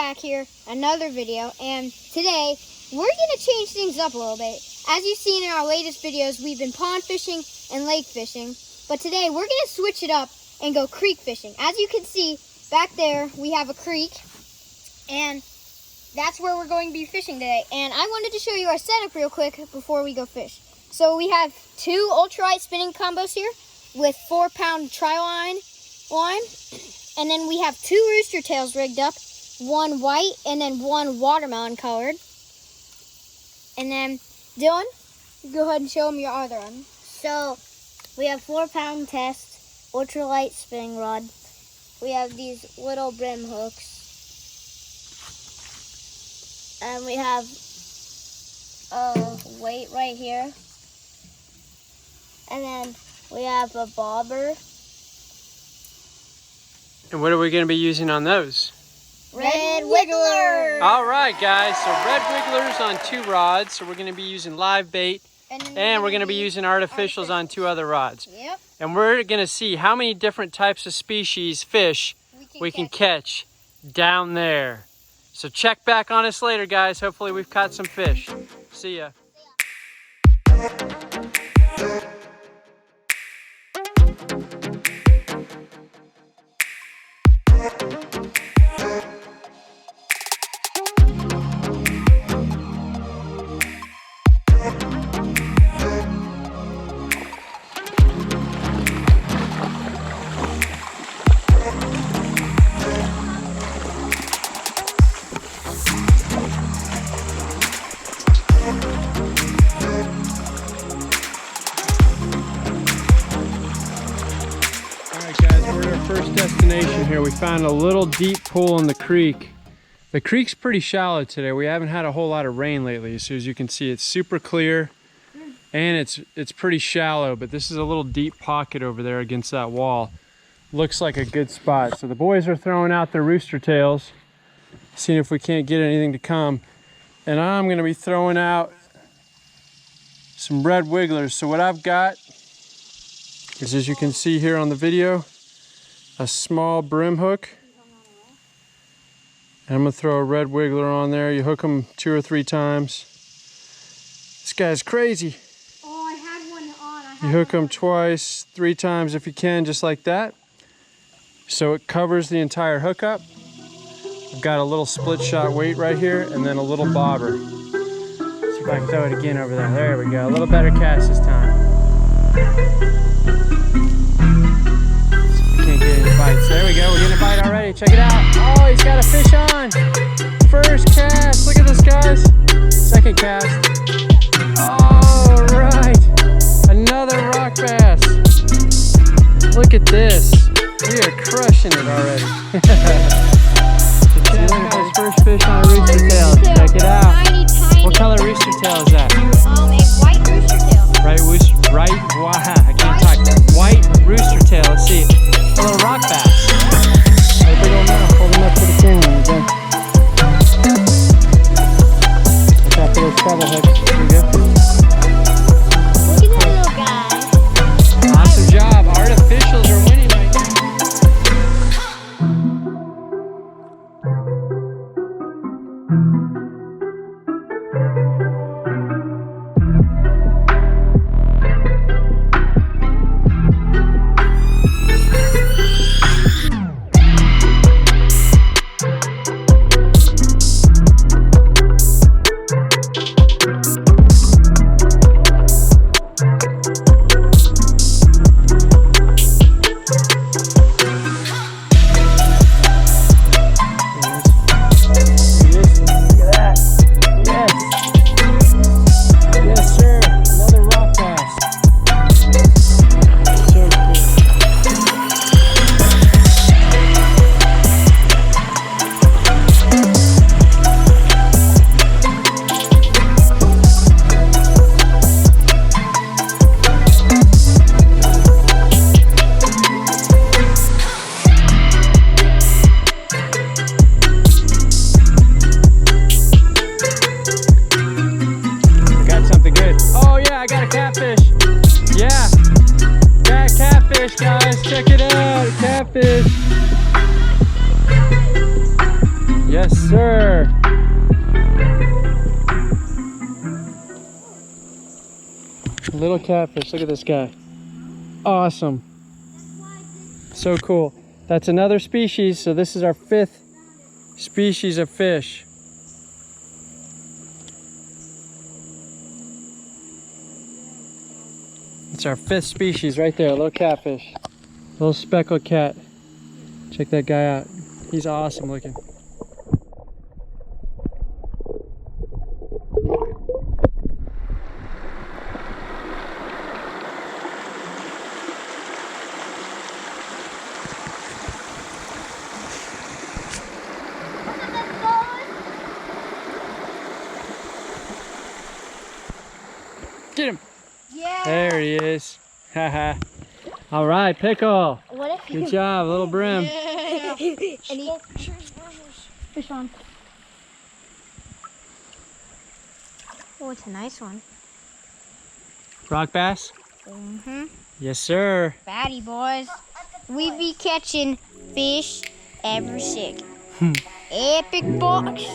back here, another video, and today we're gonna change things up a little bit. As you've seen in our latest videos, we've been pond fishing and lake fishing, but today we're gonna switch it up and go creek fishing. As you can see back there, we have a creek, and that's where we're going to be fishing today. And I wanted to show you our setup real quick before we go fish. So we have 2 ultralight spinning combos here with 4-pound tri-line, and then we have 2 rooster tails rigged up, 1 white and then 1 watermelon colored. And then Dylan, go ahead and show them your other one. So we have 4-pound test ultralight spinning rod. We have these little brim hooks, and we have a weight right here, and then we have a bobber. And what are we going to be using on those? Red wigglers. All right, guys. So red wigglers on 2 rods. So we're going to be using live bait, and we're going to be using artificials on 2 other rods. Yep. And we're going to see how many different types of species fish we can catch down there. So check back on us later, guys. Hopefully we've caught some fish. See ya. First destination here. We found a little deep pool in the creek. The creek's pretty shallow today. We haven't had a whole lot of rain lately, so as you can see, it's super clear and it's pretty shallow, but this is a little deep pocket over there against that wall. Looks like a good spot. So the boys are throwing out their rooster tails, seeing if we can't get anything to come, and I'm going to be throwing out some red wigglers. So what I've got is, as you can see here on the video, a small brim hook. And I'm gonna throw a red wiggler on there. You hook them 2 or 3 times. This guy's crazy. Oh, I had one on. You hook them twice, 3 times if you can, just like that. So it covers the entire hookup. I've got a little split shot weight right here, and then a little bobber. See if I can throw it again over there. There we go. A little better cast this time. Bites. There we go, we're getting a bite already. Check it out. Oh, he's got a fish on. First cast. Look at this, guys. Second cast. All right. Another rock bass. Look at this. We are crushing it already. So Chad got his first fish on a rooster tail. Check it out. Tiny. What color rooster tail is that? A white rooster tail. Right, wow, I can't talk. White rooster tail, let's see. A little rock bass. A big old mouth. Hold him up to the camera. Again. Watch out for those treble hooks. There we go. Look at that little guy. Awesome job. Artificials are winning right now. Yes, sir. catfish. Look at this guy. Awesome. So cool. That's another species. So this is our 5th species of fish. It's our 5th species right there, a little catfish. Little speckled cat. Check that guy out. He's awesome looking. Get him! Yeah. There he is. Haha. All right, Pickle. What if Good job, little brim. And he, fish on. Oh, it's a nice one. Rock bass? Mm-hmm. Yes, sir. Fatty boys. We be catching fish every second. Epic box.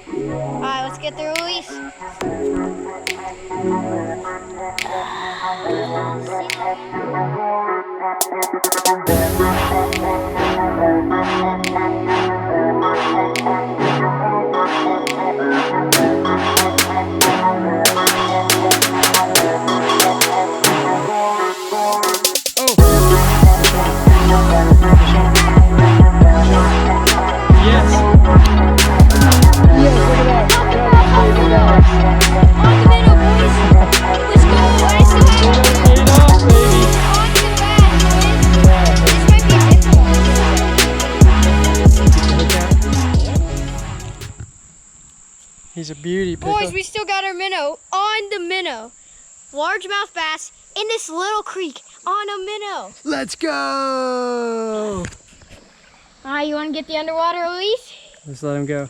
Alright, let's get the release. He's a beauty, Pickle. Boys, we still got our minnow on the minnow. Largemouth bass in this little creek on a minnow. Let's go! Alright, you want to get the underwater release? Let's let him go.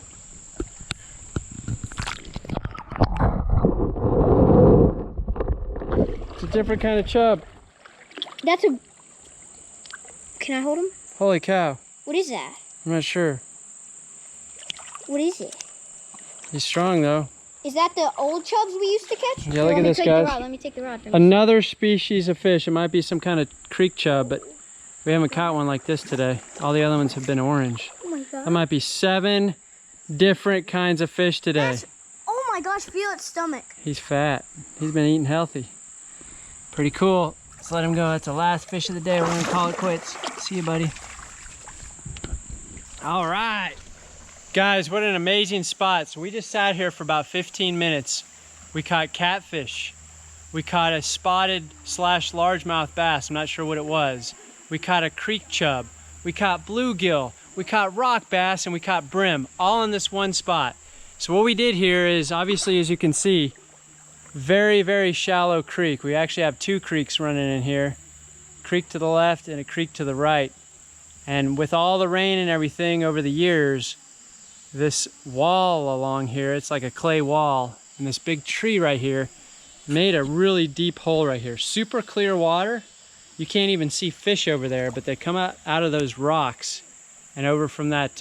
It's a different kind of chub. That's a... Can I hold him? Holy cow. What is that? I'm not sure. What is it? He's strong though. Is that the old chubs we used to catch? Yeah, look at this, guys. Let me take the rod. Another species of fish. It might be some kind of creek chub, but we haven't caught one like this today. All the other ones have been orange. Oh my god. That might be 7 different kinds of fish today. Oh my gosh, feel its stomach. He's fat. He's been eating healthy. Pretty cool. Let's let him go. That's the last fish of the day. We're gonna call it quits. See you, buddy. All right. Guys, what an amazing spot. So we just sat here for about 15 minutes. We caught catfish. We caught a spotted / largemouth bass. I'm not sure what it was. We caught a creek chub. We caught bluegill. We caught rock bass, and we caught brim, all in this one spot. So what we did here is, obviously, as you can see, very, very shallow creek. We actually have 2 creeks running in here. Creek to the left and a creek to the right. And with all the rain and everything over the years, this wall along here, it's like a clay wall, and this big tree right here made a really deep hole right here. Super clear water. You can't even see fish over there, but they come out of those rocks and over from that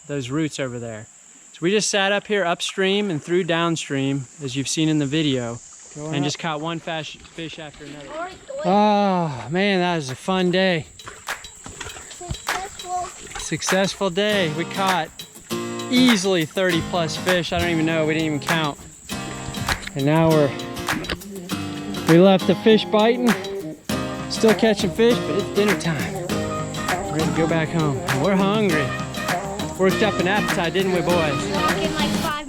those roots over there. So we just sat up here upstream and through downstream, as you've seen in the video, and just caught one fish after another. Oh man, that was a fun day. Successful day. We caught easily 30 plus fish. I don't even know, we didn't even count. And now we left the fish biting, still catching fish, but it's dinner time. We're ready to go back home. And we're hungry. Worked up an appetite, didn't we, boys? Walk in like 5